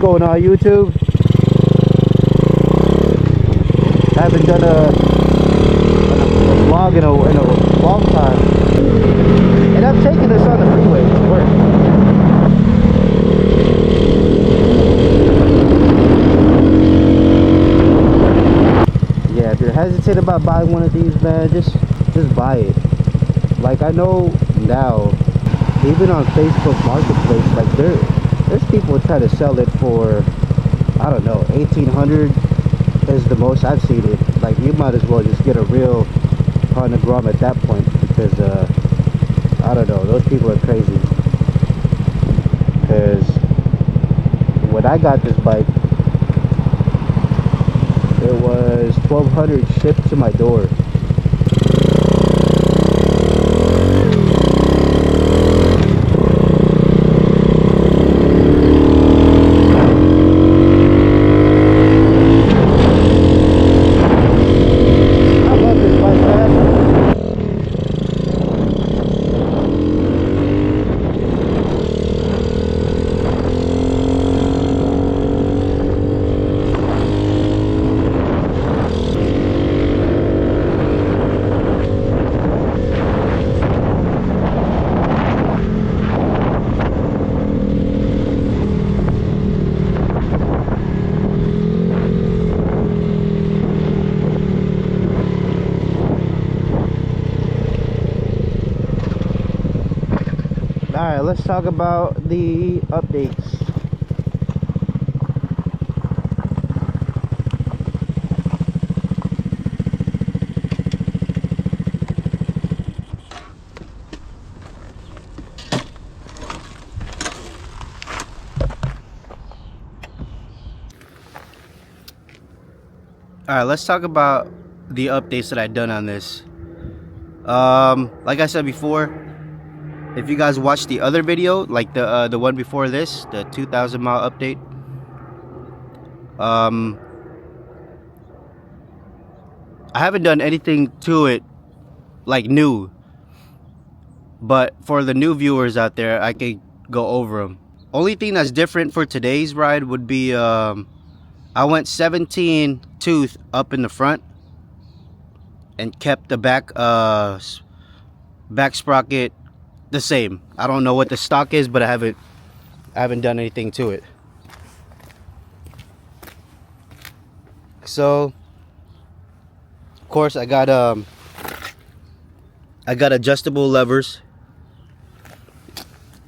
going on YouTube? Haven't done a vlog in a long time, and I'm taking this on the freeway to work. Yeah, if you're hesitant about buying one of these, man, just buy it. Like, I know now, even on Facebook Marketplace, like there's people trying to sell it for, I don't know, 1,800 is the most I've seen it. Like, you might as well just get a real Honda Grom at that point, because I don't know, those people are crazy. Because when I got this bike, it was $1,200 shipped to my door. Alright, let's talk about the updates. Alright, let's talk about the updates that I've done on this. Like I said before, if you guys watched the other video, like the one before this, the 2,000 mile update, I haven't done anything to it like new, but for the new viewers out there, I could go over them. Only thing that's different for today's ride would be I went 17 tooth up in the front and kept the back sprocket the same. I don't know what the stock is, but I haven't done anything to it. So of course I got adjustable levers.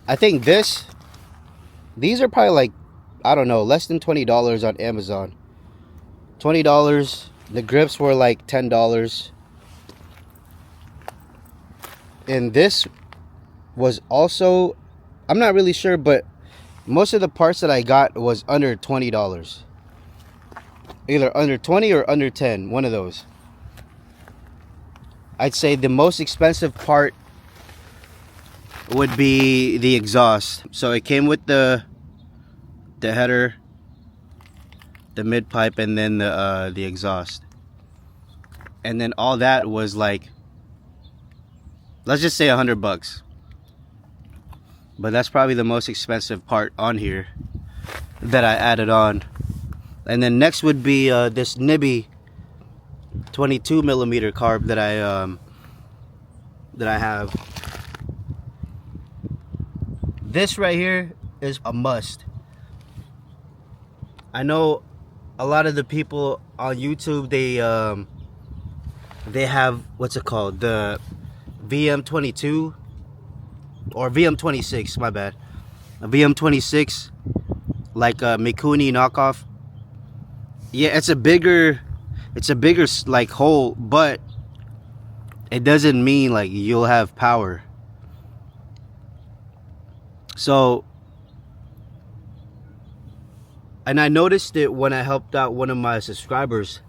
I think these are probably like, I don't know, less than $20 on Amazon. $20. The grips were like $10. And this was also, I'm not really sure, but most of the parts that I got was under $20. Either under 20 or under 10, one of those. I'd say the most expensive part would be the exhaust. So it came with the header, the mid pipe, and then the exhaust. And then all that was like, let's just say $100. But that's probably the most expensive part on here that I added on. And then next would be this Nibby 22mm carb that I have. This right here is a must. I know a lot of the people on YouTube, they have, what's it called, the VM22 or VM26, my bad, a VM26, like a Mikuni knockoff. Yeah, it's a bigger like hole, but it doesn't mean like you'll have power. So, and I noticed it when I helped out one of my subscribers,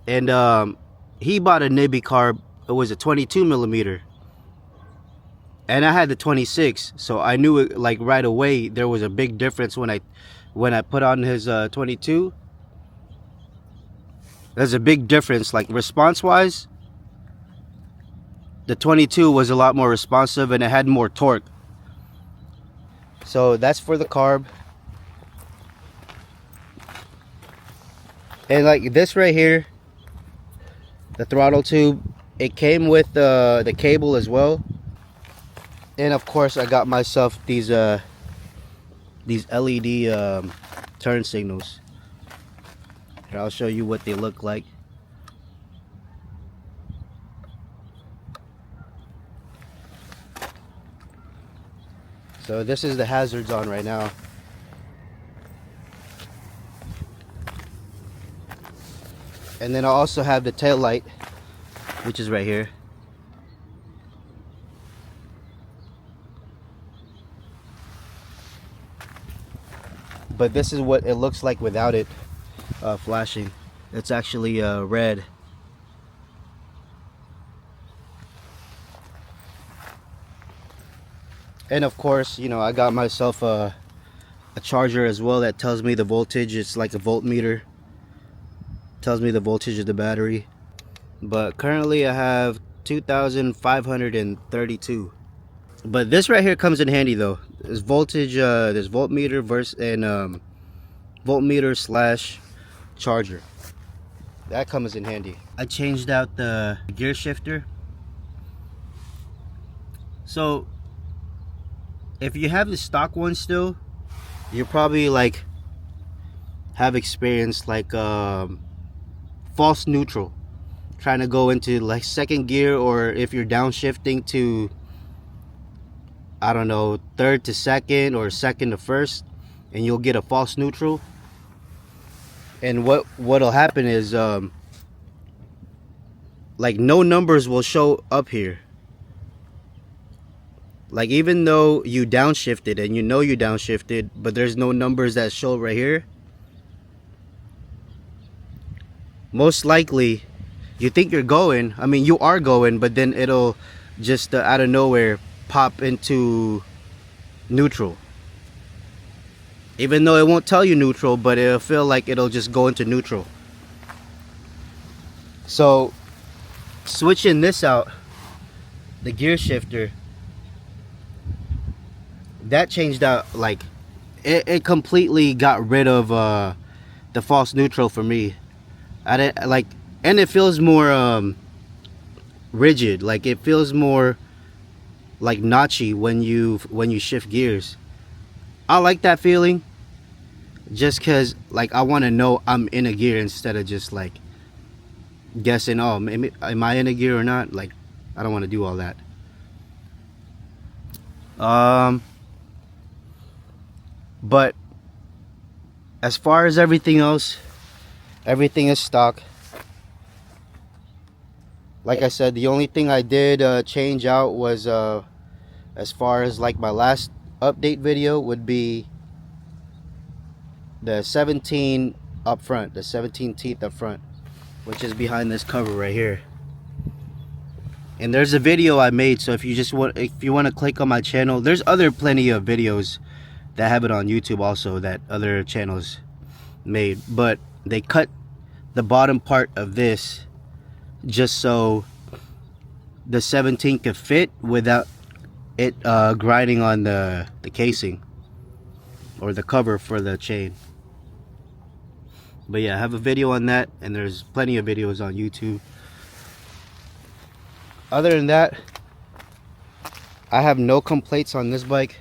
and he bought a Nibby carb. It was a 22mm, and I had the 26, so I knew it like right away. There was a big difference when I put on his 22. There's a big difference, like response wise. The 22 was a lot more responsive and it had more torque. So that's for the carb. And like this right here, the throttle tube, it came with the cable as well. And of course I got myself these LED turn signals. Here, I'll show you what they look like. So this is the hazards on right now. And then I also have the tail light, which is right here. But this is what it looks like without it flashing. It's actually red. And of course, you know, I got myself a charger as well that tells me the voltage. It's like a voltmeter. Tells me the voltage of the battery. But currently I have 2,532. But this right here comes in handy though. There's voltage, there's voltmeter and voltmeter slash charger. That comes in handy. I changed out the gear shifter. So if you have the stock one still, you probably like have experienced like false neutral, trying to go into like second gear, or if you're downshifting to, I don't know, third to second or second to first, and you'll get a false neutral. And what'll happen is like no numbers will show up here. Like even though you downshifted and you know you downshifted, but there's no numbers that show right here. Most likely you think you're going, I mean you are going, but then it'll just out of nowhere pop into neutral. Even though it won't tell you neutral, but it'll feel like it'll just go into neutral. So switching this out, the gear shifter, that changed out, like it completely got rid of the false neutral for me. I didn't like, and it feels more rigid. Like it feels more like notchy when you shift gears. I like that feeling, just cause like I want to know I'm in a gear instead of just like guessing, oh maybe am I in a gear or not. Like I don't want to do all that. But as far as everything else, everything is stock. Like I said, the only thing I did change out was as far as like my last update video would be the 17 up front, the 17 teeth up front, which is behind this cover right here. And there's a video I made, so if you want to click on my channel, there's plenty of videos that have it on YouTube also that other channels made, but they cut the bottom part of this just so the 17 could fit without it grinding on the casing or the cover for the chain. But yeah, I have a video on that, and there's plenty of videos on YouTube. Other than that, I have no complaints on this bike.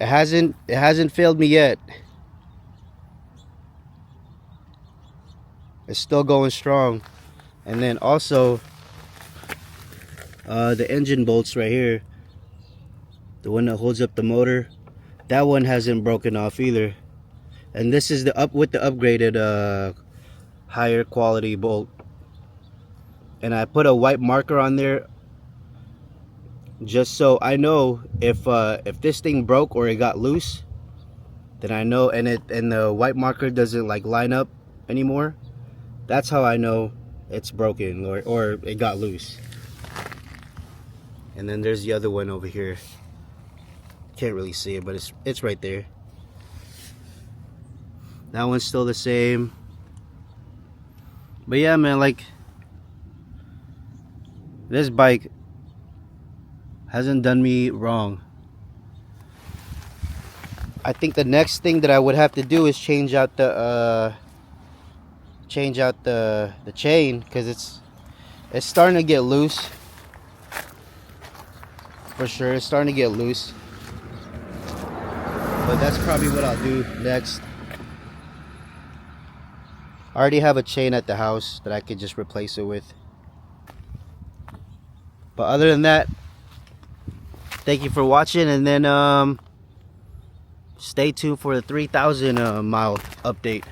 It hasn't failed me yet. It's still going strong. And then also the engine bolts right here, the one that holds up the motor, that one hasn't broken off either. And this is the upgraded higher quality bolt. And I put a white marker on there just so I know if this thing broke or it got loose, then I know, and the white marker doesn't like line up anymore. That's how I know it's broken or it got loose. And then there's the other one over here. Can't really see it, but it's right there. That one's still the same. But yeah, man, like this bike hasn't done me wrong. I think the next thing that I would have to do is change out the chain, because it's starting to get loose. For sure, it's starting to get loose. But that's probably what I'll do next. I already have a chain at the house that I could just replace it with. But other than that, thank you for watching, and then stay tuned for the 3,000 mile update.